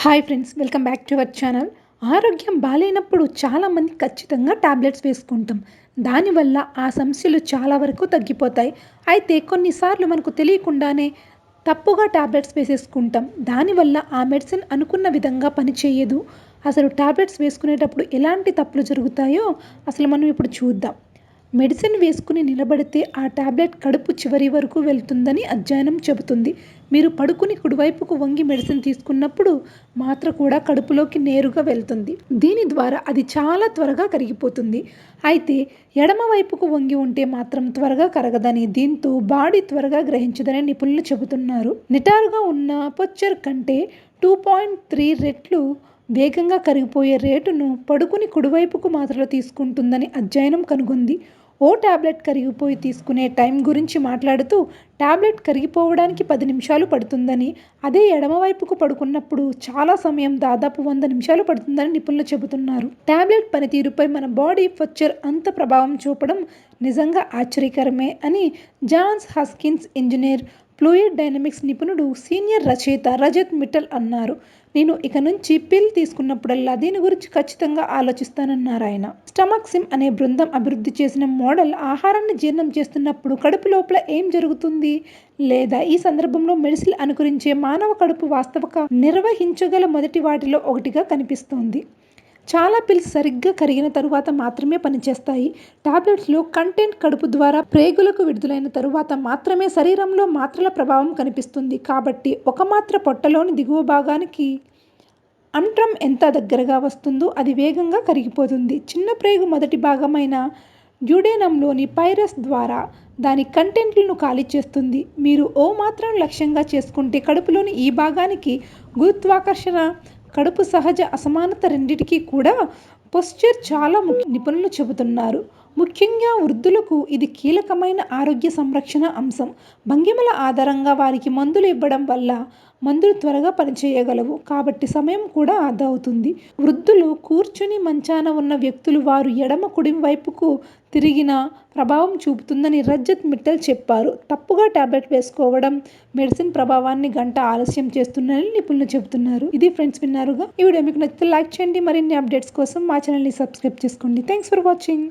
Hi friends, welcome back to our channel. ఆరోగ్యం బాలేనప్పుడు చాలామంది ఖచ్చితంగా టాబ్లెట్స్ వేసుకుంటాం. దానివల్ల ఆ సమస్యలు చాలా వరకు తగ్గిపోతాయి. అయితే కొన్నిసార్లు మనకు తెలియకుండానే తప్పుగా టాబ్లెట్స్ వేసేసుకుంటాం. దానివల్ల ఆ మెడిసిన్ అనుకున్న విధంగా పనిచేయదు. అసలు టాబ్లెట్స్ వేసుకునేటప్పుడు ఎలాంటి తప్పులు జరుగుతాయో అసలు మనం ఇప్పుడు చూద్దాం. మెడిసిన్ వేసుకుని నిలబడితే ఆ టాబ్లెట్ కడుపు చివరి వరకు వెళ్తుందని అధ్యయనం చెబుతుంది. మీరు పడుకుని కుడివైపుకు వంగి మెడిసిన్ తీసుకున్నప్పుడు మాత్ర కూడా కడుపులోకి నేరుగా వెళ్తుంది. దీని ద్వారా అది చాలా త్వరగా కరిగిపోతుంది. అయితే ఎడమ వైపుకు వంగి ఉంటే మాత్రం త్వరగా కరగదని, దీంతో బాడీ త్వరగా గ్రహించదని నిపుణులు చెబుతున్నారు. నిటారుగా ఉన్న పొచ్చర్ కంటే 2.3 రెట్లు వేగంగా కరిగిపోయే రేటును పడుకుని కుడివైపుకు మాత్రలు తీసుకుంటుందని అధ్యయనం కనుగొంది. ఓ టాబ్లెట్ కరిగిపోయి తీసుకునే టైం గురించి మాట్లాడుతూ, టాబ్లెట్ కరిగిపోవడానికి 10 నిమిషాలు పడుతుందని, అదే ఎడమవైపుకు పడుకున్నప్పుడు చాలా సమయం, దాదాపు 100 నిమిషాలు పడుతుందని నిపుణులు చెబుతున్నారు. టాబ్లెట్ పనితీరుపై మన బాడీ పొచ్చర్ అంత ప్రభావం చూపడం నిజంగా ఆశ్చర్యకరమే అని Johns Hopkins engineer, fluid dynamics నిపుణుడు, సీనియర్ రచయిత రజత్ మిట్టల్ అన్నారు. నేను ఇక నుంచి పిల్ తీసుకున్నప్పుడల్లా దీని గురించి ఖచ్చితంగా ఆలోచిస్తానన్నారాయన. స్టమక్ సిమ్ అనే బృందం అభివృద్ధి చేసిన మోడల్ ఆహారాన్ని జీర్ణం చేస్తున్నప్పుడు కడుపు లోపల ఏం జరుగుతుంది, లేదా ఈ సందర్భంలో మెడిసిన్ అనుకరించే మానవ కడుపు వాస్తవంగా నిర్వహించగల మొదటి వాటిలో ఒకటిగా కనిపిస్తోంది. చాలా పిల్స్ సరిగ్గా కరిగిన తరువాత మాత్రమే పనిచేస్తాయి. టాబ్లెట్స్లో కంటెంట్ కడుపు ద్వారా ప్రేగులకు విడుదలైన తరువాత మాత్రమే శరీరంలో మాత్రల ప్రభావం కనిపిస్తుంది. కాబట్టి ఒక మాత్ర పొట్టలోని దిగువ భాగానికి అంట్రమ్ ఎంత దగ్గరగా వస్తుందో అది వేగంగా కరిగిపోతుంది. చిన్న ప్రేగు మొదటి భాగమైన డ్యూడెనమ్లోని పైరస్ ద్వారా దాని కంటెంట్లను ఖాళీ చేస్తుంది. మీరు ఓ మాత్రను లక్ష్యంగా చేసుకుంటే కడుపులోని ఈ భాగానికి గురుత్వాకర్షణ, కడుపు సహజ అసమానత రెండింటికీ కూడా పొస్చర్ చాలా ముఖ్యం నిపుణులు చెబుతున్నారు. ముఖ్యంగా వృద్ధులకు ఇది కీలకమైన ఆరోగ్య సంరక్షణ అంశం. భంగిమల ఆధారంగా వారికి మందులు ఇవ్వడం వల్ల మందులు త్వరగా పనిచేయగలవు, కాబట్టి సమయం కూడా ఆదా అవుతుంది. వృద్ధులు, కూర్చుని మంచాన ఉన్న వ్యక్తులు, వారు ఎడమ కుడి వైపుకు తిరిగిన ప్రభావం చూపుతుందని రజత్ మిట్టల్ చెప్పారు. తప్పుగా టాబ్లెట్ వేసుకోవడం మెడిసిన్ ప్రభావాన్ని గంట ఆలస్యం చేస్తుందని నిపుణులు చెబుతున్నారు. ఇది ఫ్రెండ్స్, విన్నారుగా. ఈ వీడియో మీకు నచ్చితే లైక్ చేయండి. మరిన్ని అప్డేట్స్ కోసం మా ఛానల్ని సబ్స్క్రైబ్ చేసుకోండి. Thanks for watching.